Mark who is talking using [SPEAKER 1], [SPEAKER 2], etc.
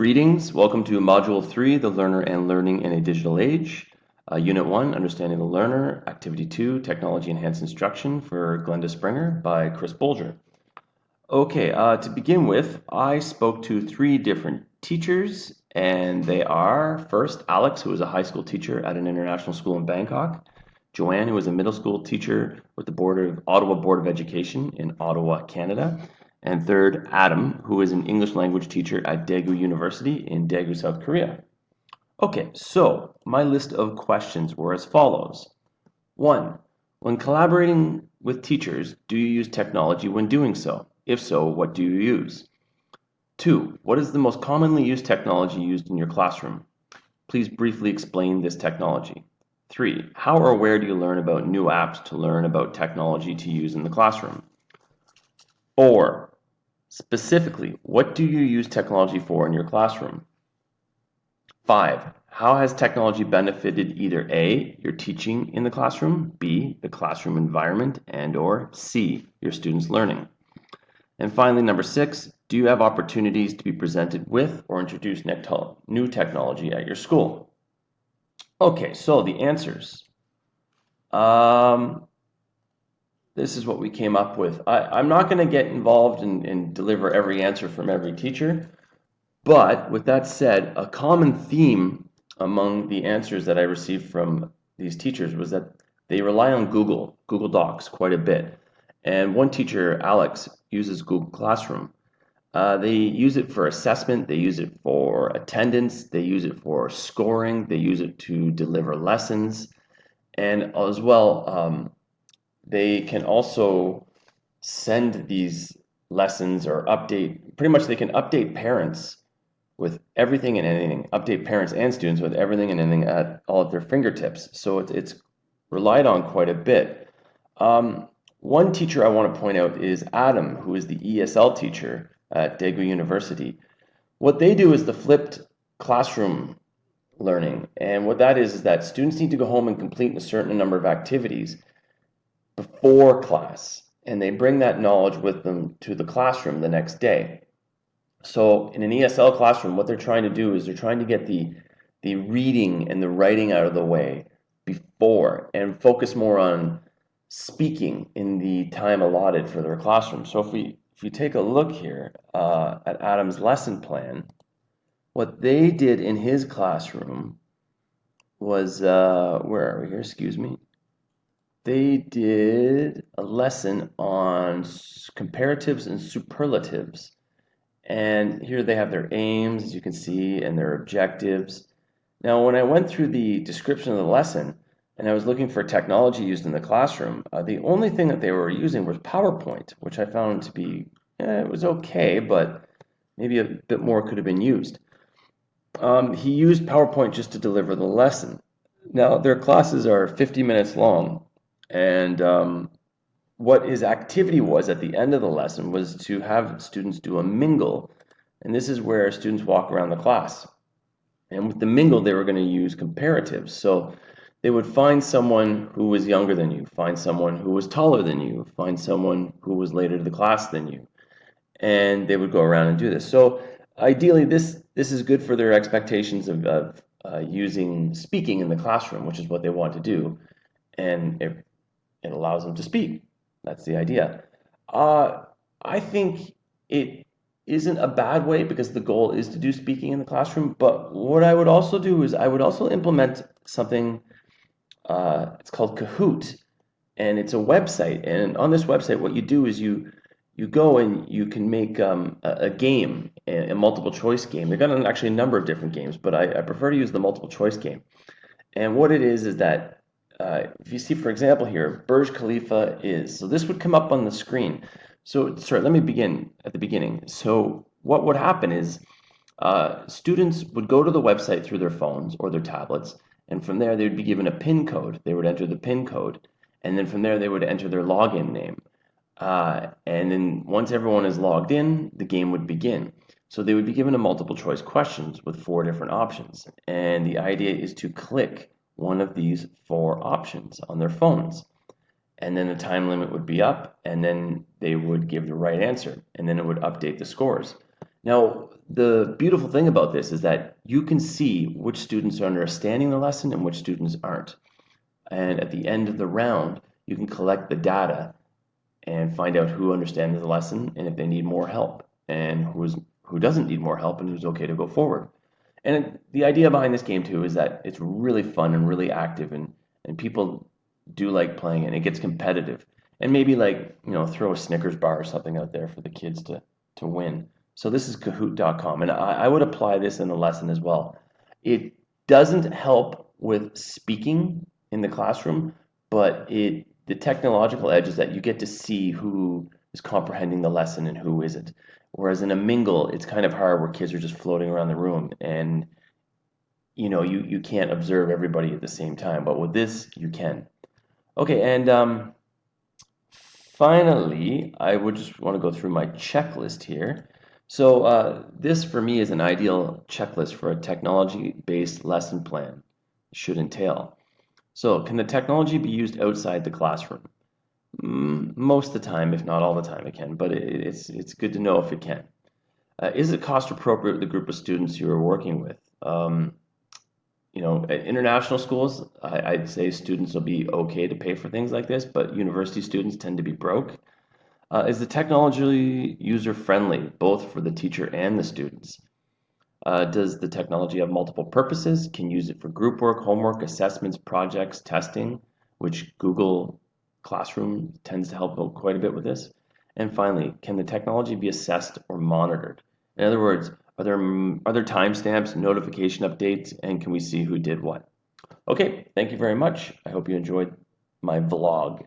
[SPEAKER 1] Greetings, welcome to Module 3, The Learner and Learning in a Digital Age. Unit 1, Understanding the Learner, Activity 2, Technology Enhanced Instruction for Glenda Springer by Chris Bolger. Okay, to begin with, I spoke to 3 different teachers, and they are, first, Alex, who is a high school teacher at an international school in Bangkok, Joanne, who is a middle school teacher with the Ottawa Board of Education in Ottawa, Canada, and third, Adam, who is an English language teacher at Daegu University in Daegu, South Korea. Okay, so my list of questions were as follows. 1. When collaborating with teachers, do you use technology when doing so? If so, what do you use? 2. What is the most commonly used technology used in your classroom? Please briefly explain this technology. 3. How or where do you learn about new apps to learn about technology to use in the classroom? 4. Specifically, what do you use technology for in your classroom? 5. How has technology benefited either A, your teaching in the classroom, B, the classroom environment, and or C, your students' learning? And finally, number 6, do you have opportunities to be presented with or introduce new technology at your school? Okay, so the answers. This is what we came up with. I'm not going to get involved and deliver every answer from every teacher, but with that said, a common theme among the answers that I received from these teachers was that they rely on Google Docs quite a bit. And one teacher, Alex, uses Google Classroom. They use it for assessment, they use it for attendance, they use it for scoring, they use it to deliver lessons, and as well, they can also send these lessons or they can update parents with everything and anything, update parents and students with everything and anything all at their fingertips. So it's relied on quite a bit. One teacher I want to point out is Adam, who is the ESL teacher at Daegu University. What they do is the flipped classroom learning. And what that is that students need to go home and complete a certain number of activities before class, and they bring that knowledge with them to the classroom the next day. So in an ESL classroom, what they're trying to do is they're trying to get the reading and the writing out of the way before and focus more on speaking in the time allotted for their classroom. So if you take a look here at Adam's lesson plan, what they did in his classroom was, where are we here? Excuse me. They did a lesson on comparatives and superlatives. And here they have their aims, as you can see, and their objectives. Now, when I went through the description of the lesson and I was looking for technology used in the classroom, the only thing that they were using was PowerPoint, which I found to be, it was okay, but maybe a bit more could have been used. He used PowerPoint just to deliver the lesson. Now, their classes are 50 minutes long, and what his activity was at the end of the lesson was to have students do a mingle. And this is where students walk around the class. And with the mingle, they were going to use comparatives. So they would find someone who was younger than you, find someone who was taller than you, find someone who was later to the class than you. And they would go around and do this. So ideally, this is good for their expectations of using speaking in the classroom, which is what they want to do. And it allows them to speak. That's the idea. I think it isn't a bad way because the goal is to do speaking in the classroom. But what I would also do is I would also implement something, it's called Kahoot, and it's a website. And on this website, what you do is you go and you can make a game, a multiple choice game. They've got actually a number of different games, but I prefer to use the multiple choice game. And what it is that if you see, for example, here, Burj Khalifa is. So this would come up on the screen. So, sorry, let me begin at the beginning. So what would happen is students would go to the website through their phones or their tablets, and from there they would be given a PIN code. They would enter the PIN code, and then from there they would enter their login name. And then once everyone is logged in, the game would begin. So they would be given a multiple choice questions with 4 different options. And the idea is to click one of these 4 options on their phones. And then the time limit would be up, and then they would give the right answer, and then it would update the scores. Now, the beautiful thing about this is that you can see which students are understanding the lesson and which students aren't. And at the end of the round, you can collect the data and find out who understands the lesson and if they need more help, and who doesn't need more help and who's okay to go forward. And the idea behind this game too is that it's really fun and really active, and people do like playing it, and it gets competitive. And maybe like, throw a Snickers bar or something out there for the kids to win. So this is Kahoot.com, and I would apply this in the lesson as well. It doesn't help with speaking in the classroom, but the technological edge is that you get to see who is comprehending the lesson and who isn't. Whereas in a mingle, it's kind of hard where kids are just floating around the room, and you can't observe everybody at the same time. But with this, you can. Okay, and finally, I would just want to go through my checklist here. So this for me is an ideal checklist for a technology-based lesson plan should entail. So can the technology be used outside the classroom? Most of the time, if not all the time, it can, but it's good to know if it can. Is it cost appropriate with the group of students you are working with? At international schools, I'd say students will be okay to pay for things like this, but university students tend to be broke. Is the technology user friendly, both for the teacher and the students? Does the technology have multiple purposes? Can you use it for group work, homework, assessments, projects, testing, which Google Classroom tends to help out quite a bit with this? And finally, can the technology be assessed or monitored? In other words, are there timestamps, notification updates, and can we see who did what? Okay, thank you very much. I hope you enjoyed my vlog.